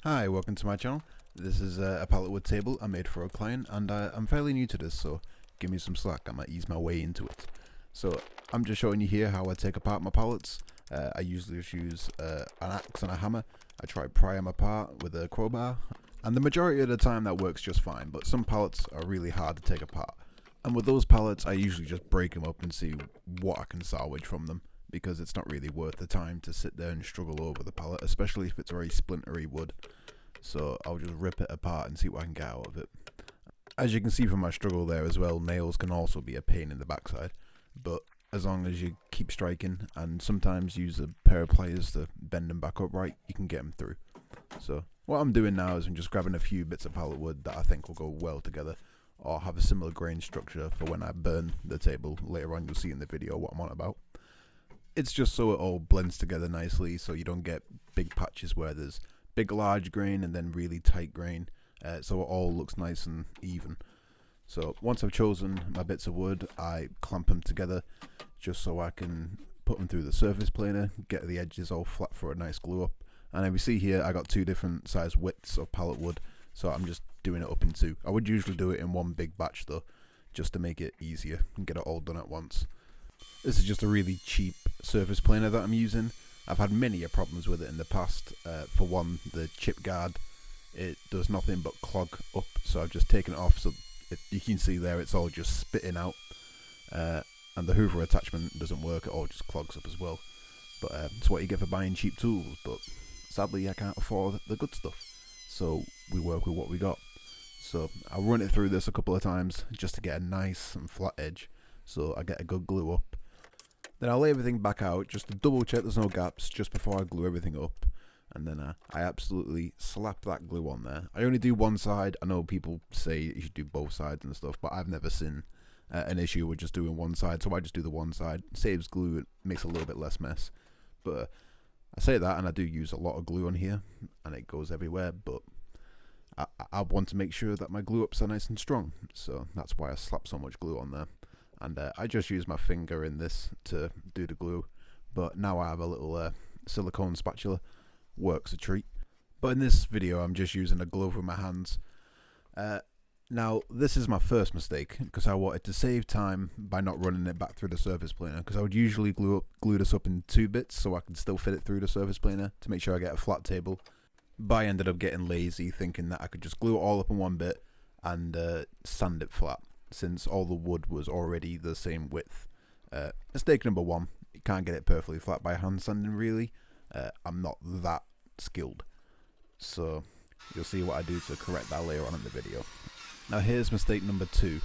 Hi, welcome to my channel. This is a pallet wood table I made for a client, and I'm fairly new to this, so give me some slack. I might ease my way into it. So I'm just showing you here how I take apart my pallets. I usually just use an axe and a hammer. I try pry them apart with a crowbar, and the majority of the time that works just fine, but some pallets are really hard to take apart. And with those pallets, I usually just break them up and see what I can salvage from them, because it's not really worth the time to sit there and struggle over the pallet, especially if it's very splintery wood. So I'll just rip it apart and see what I can get out of it. As you can see from my struggle there as well, nails can also be a pain in the backside, but as long as you keep striking and sometimes use a pair of pliers to bend them back upright, you can get them through. So what I'm doing now is I'm just grabbing a few bits of pallet wood that I think will go well together, or have a similar grain structure for when I burn the table. Later on you'll see in the video what I'm on about. It's just so it all blends together nicely, so you don't get big patches where there's big large grain and then really tight grain, so it all looks nice and even. So once I've chosen my bits of wood, I clamp them together just so I can put them through the surface planer, get the edges all flat for a nice glue up. And if you see here, I got two different size widths of pallet wood, so I'm just doing it up in two. I would usually do it in one big batch though, just to make it easier and get it all done at once. This is just a really cheap surface planer that I'm using. I've had many problems with it in the past. For one, the chip guard, it does nothing but clog up, so I've just taken it off, so you can see there it's all just spitting out, and the hoover attachment doesn't work, it all just clogs up as well. But it's what you get for buying cheap tools, but sadly I can't afford the good stuff, so we work with what we got. So I'll run it through this a couple of times just to get a nice and flat edge, so I get a good glue up. Then I'll lay everything back out just to double check there's no gaps just before I glue everything up. And then I absolutely slap that glue on there. I only do one side. I know people say you should do both sides and stuff, but I've never seen an issue with just doing one side, so I just do the one side. Saves glue, it makes a little bit less mess. But I say that, and I do use a lot of glue on here, and it goes everywhere, but I want to make sure that my glue ups are nice and strong, so that's why I slap so much glue on there. And I just use my finger in this to do the glue, but now I have a little silicone spatula. Works a treat. But in this video I'm just using a glove with my hands. Now this is my first mistake, because I wanted to save time by not running it back through the surface planer, because I would usually glue this up in two bits so I could still fit it through the surface planer to make sure I get a flat table. But I ended up getting lazy, thinking that I could just glue it all up in one bit and sand it flat, since all the wood was already the same width. Mistake number one, you can't get it perfectly flat by hand sanding really. I'm not that skilled, so you'll see what I do to correct that later on in the video. Now here's mistake number two,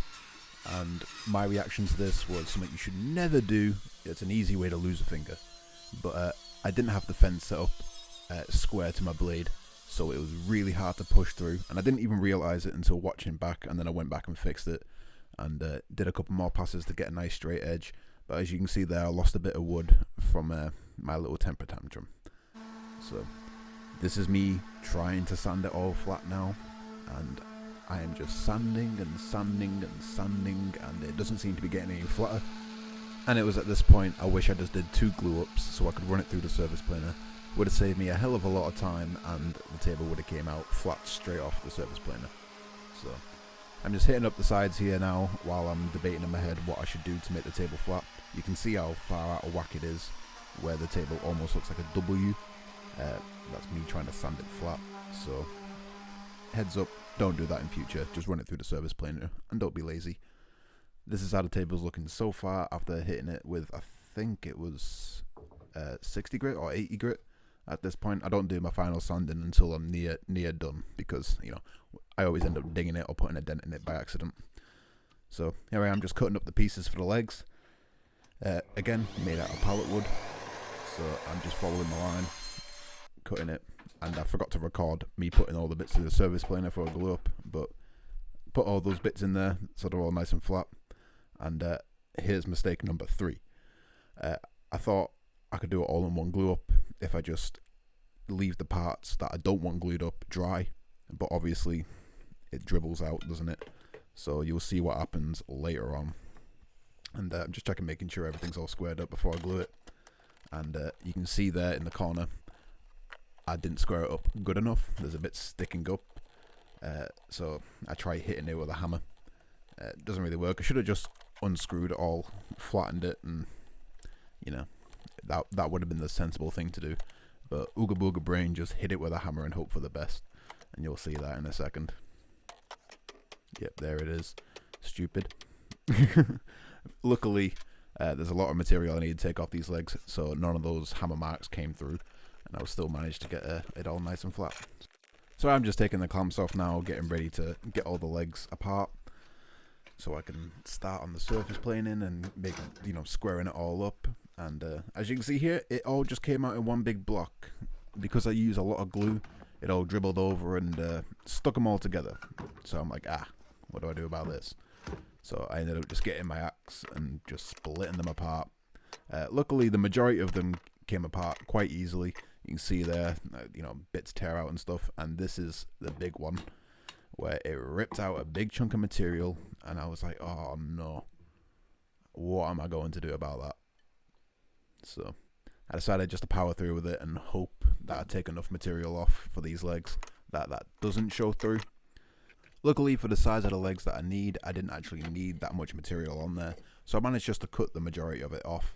and my reaction to this was something you should never do. It's an easy way to lose a finger, but I didn't have the fence set up square to my blade, so it was really hard to push through, and I didn't even realise it until watching back, and then I went back and fixed it and did a couple more passes to get a nice straight edge. But as you can see there, I lost a bit of wood from my little temper tantrum. So this is me trying to sand it all flat now, and I am just sanding and sanding and sanding, and it doesn't seem to be getting any flatter. And it was at this point I wish I just did two glue ups so I could run it through the surface planer. Would have saved me a hell of a lot of time, and the table would have came out flat straight off the surface planer. So I'm just hitting up the sides here now while I'm debating in my head what I should do to make the table flat. You can see how far out of whack it is, where the table almost looks like a W. That's me trying to sand it flat. So heads up, don't do that in future. Just run it through the surface planer and don't be lazy. This is how the table's looking so far after hitting it with, I think it was 60 grit or 80 grit. At this point, I don't do my final sanding until I'm near done, because you know I always end up dinging it or putting a dent in it by accident. So here I am, just cutting up the pieces for the legs. Again, made out of pallet wood, so I'm just following the line, cutting it, and I forgot to record me putting all the bits of the surface planer for a glue up, but put all those bits in there so they're all nice and flat. And here's mistake number three. I thought I could do it all in one glue up if I just leave the parts that I don't want glued up dry, but obviously it dribbles out, doesn't it? So you'll see what happens later on. And I'm just checking, making sure everything's all squared up before I glue it. And you can see there in the corner I didn't square it up good enough. There's a bit sticking up. So I try hitting it with a hammer. It doesn't really work. I should have just unscrewed it all, flattened it, and you know, that would have been the sensible thing to do. But Ooga Booga Brain just hit it with a hammer and hope for the best. And you'll see that in a second. Yep, there it is. Stupid. Luckily, there's a lot of material I need to take off these legs, so none of those hammer marks came through, and I still managed to get it all nice and flat. So I'm just taking the clamps off now, getting ready to get all the legs apart, so I can start on the surface planing and make, squaring it all up. And as you can see here, it all just came out in one big block. Because I use a lot of glue, it all dribbled over and stuck them all together. So I'm like, what do I do about this? So I ended up just getting my axe and just splitting them apart. Luckily, the majority of them came apart quite easily. You can see there, bits tear out and stuff. And this is the big one, where it ripped out a big chunk of material. And I was like, oh no, what am I going to do about that? So I decided just to power through with it and hope that I take enough material off for these legs that doesn't show through. Luckily, for the size of the legs that I need, I didn't actually need that much material on there, so I managed just to cut the majority of it off.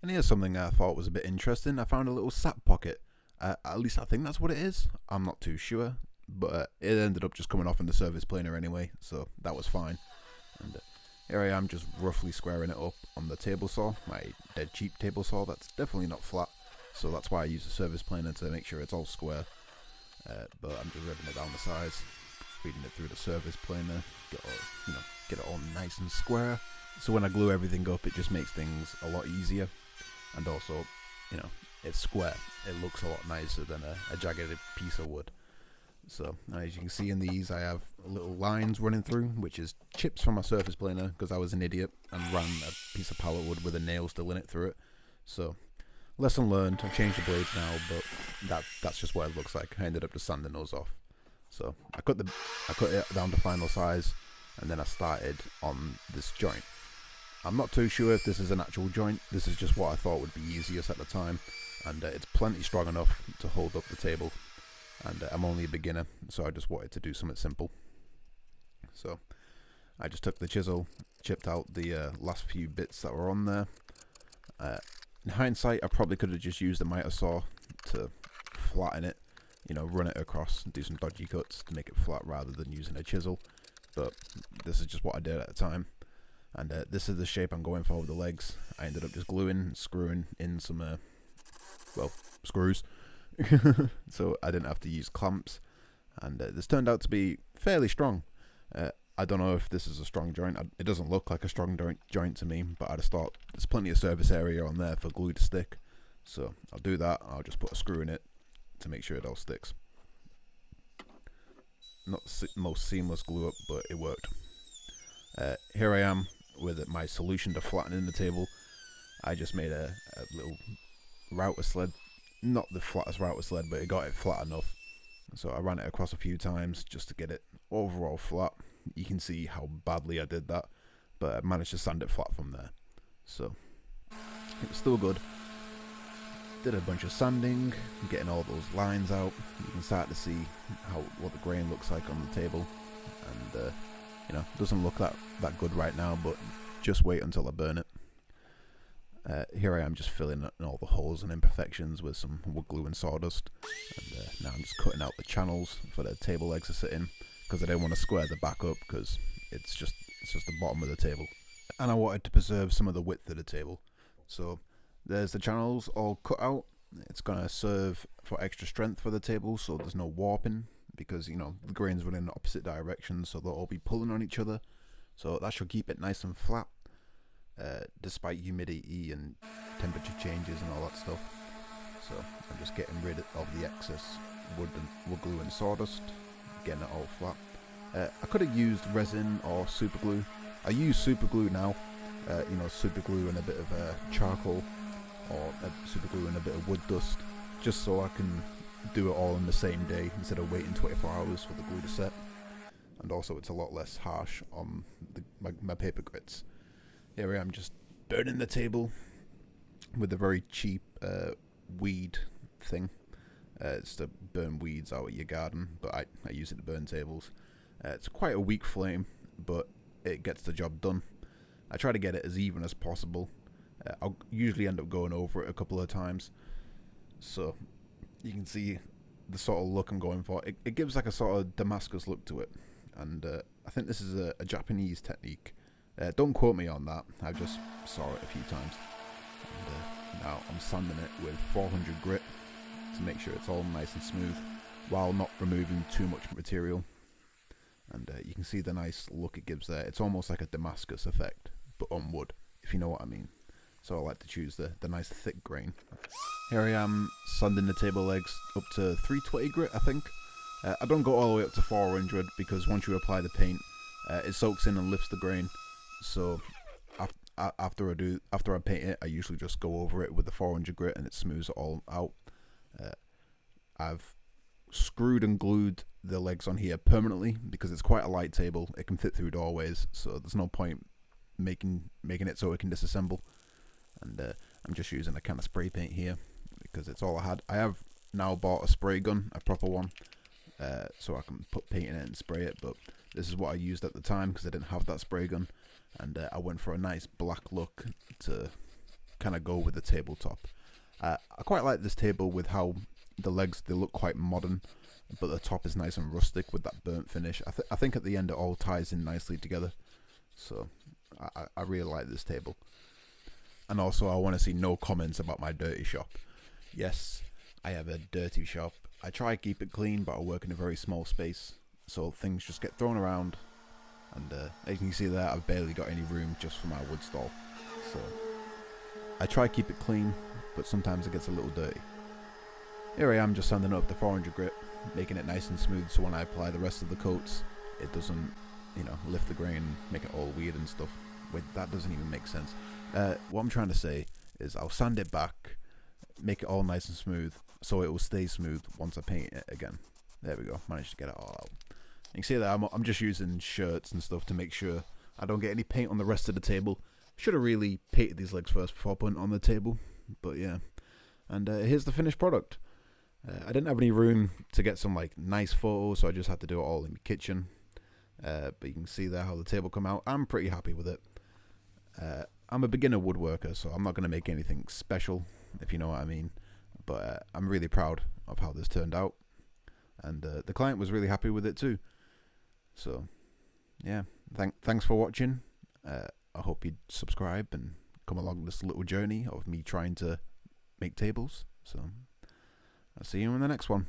And here's something I thought was a bit interesting. I found a little sap pocket. At least I think that's what it is. I'm not too sure, but it ended up just coming off in the surface planer anyway, so that was fine. And here I am just roughly squaring it up on the table saw, my dead cheap table saw that's definitely not flat, so that's why I use the surface planer to make sure it's all square. But I'm just ripping it down the sides, feeding it through the surface planer, get it all nice and square. So when I glue everything up, it just makes things a lot easier, and also, it's square. It looks a lot nicer than a jagged piece of wood. So as you can see in these, I have little lines running through, which is chips from my surface planer because I was an idiot and ran a piece of pallet wood with a nail still in it through it. So lesson learned. I've changed the blades now, but that's just what it looks like. I ended up just sanding those off. So I cut it down to final size, and then I started on this joint. I'm not too sure if this is an actual joint. This is just what I thought would be easiest at the time, and it's plenty strong enough to hold up the table. And I'm only a beginner, so I just wanted to do something simple. So I just took the chisel, chipped out the last few bits that were on there. In hindsight, I probably could have just used a miter saw to flatten it, run it across and do some dodgy cuts to make it flat rather than using a chisel. But this is just what I did at the time. And this is the shape I'm going for with the legs. I ended up just screwing in some, screws. So I didn't have to use clamps, and this turned out to be fairly strong. I don't know if this is a strong joint. It doesn't look like a strong joint to me, but I just thought there's plenty of surface area on there for glue to stick, so I'll do that. I'll just put a screw in it to make sure it all sticks. Not the most seamless glue up, but it worked. Here I am with my solution to flattening the table. I just made a little router sled. Not the flattest router sled, but it got it flat enough. So I ran it across a few times just to get it overall flat. You can see how badly I did that, but I managed to sand it flat from there. So it was still good. Did a bunch of sanding, getting all those lines out. You can start to see what the grain looks like on the table, and it doesn't look that good right now, but just wait until I burn it. Here I am just filling in all the holes and imperfections with some wood glue and sawdust, and now I'm just cutting out the channels for the table legs to sit in, because I didn't want to square the back up because it's just the bottom of the table, and I wanted to preserve some of the width of the table. So there's the channels all cut out. It's gonna serve for extra strength for the table, so there's no warping, because the grains run in opposite directions, so they'll all be pulling on each other. So that should keep it nice and flat. Despite humidity and temperature changes and all that stuff. So I'm just getting rid of the excess wood glue and sawdust, getting it all flat. I could have used resin or super glue. I use super glue now, super glue and a bit of charcoal, or super glue and a bit of wood dust, just so I can do it all in the same day instead of waiting 24 hours for the glue to set. And also it's a lot less harsh on my paper grits. Here I am just burning the table with a very cheap weed thing. It's to burn weeds out of your garden, but I use it to burn tables. It's quite a weak flame, but it gets the job done. I try to get it as even as possible. I'll usually end up going over it a couple of times, so you can see the sort of look I'm going for. It gives like a sort of Damascus look to it, and I think this is a Japanese technique. Don't quote me on that, I just saw it a few times. And now I'm sanding it with 400 grit to make sure it's all nice and smooth while not removing too much material. And you can see the nice look it gives there. It's almost like a Damascus effect, but on wood, if you know what I mean. So I like to choose the nice thick grain. Here I am sanding the table legs up to 320 grit, I think. I don't go all the way up to 400 because once you apply the paint, it soaks in and lifts the grain. So after I paint it, I usually just go over it with the 400 grit and it smooths it all out. I've screwed and glued the legs on here permanently because it's quite a light table. It can fit through doorways, so there's no point making it so it can disassemble. And I'm just using a can of spray paint here because it's all I had. I have now bought a spray gun, a proper one, so I can put paint in it and spray it, but this is what I used at the time because I didn't have that spray gun, and I went for a nice black look to kind of go with the tabletop. I quite like this table with how the legs, they look quite modern, but the top is nice and rustic with that burnt finish. I think at the end it all ties in nicely together, so I really like this table. And also I want to see no comments about my dirty shop. Yes, I have a dirty shop. I try to keep it clean, but I work in a very small space, so things just get thrown around, and as you can see there, I've barely got any room just for my wood stall. So I try to keep it clean, but sometimes it gets a little dirty. Here I am just sanding up the 400 grit, making it nice and smooth so when I apply the rest of the coats, it doesn't, lift the grain and make it all weird and stuff. Wait, that doesn't even make sense. What I'm trying to say is I'll sand it back, make it all nice and smooth, so it will stay smooth once I paint it again. There we go, managed to get it all out. You can see that I'm just using shirts and stuff to make sure I don't get any paint on the rest of the table. Should have really painted these legs first before putting it on the table, but yeah. And here's the finished product. I didn't have any room to get some nice photos, so I just had to do it all in the kitchen. But you can see there how the table come out. I'm pretty happy with it. I'm a beginner woodworker, so I'm not going to make anything special, if you know what I mean. But I'm really proud of how this turned out. And the client was really happy with it too. So, yeah, thanks for watching. I hope you subscribe and come along this little journey of me trying to make tables. So, I'll see you in the next one.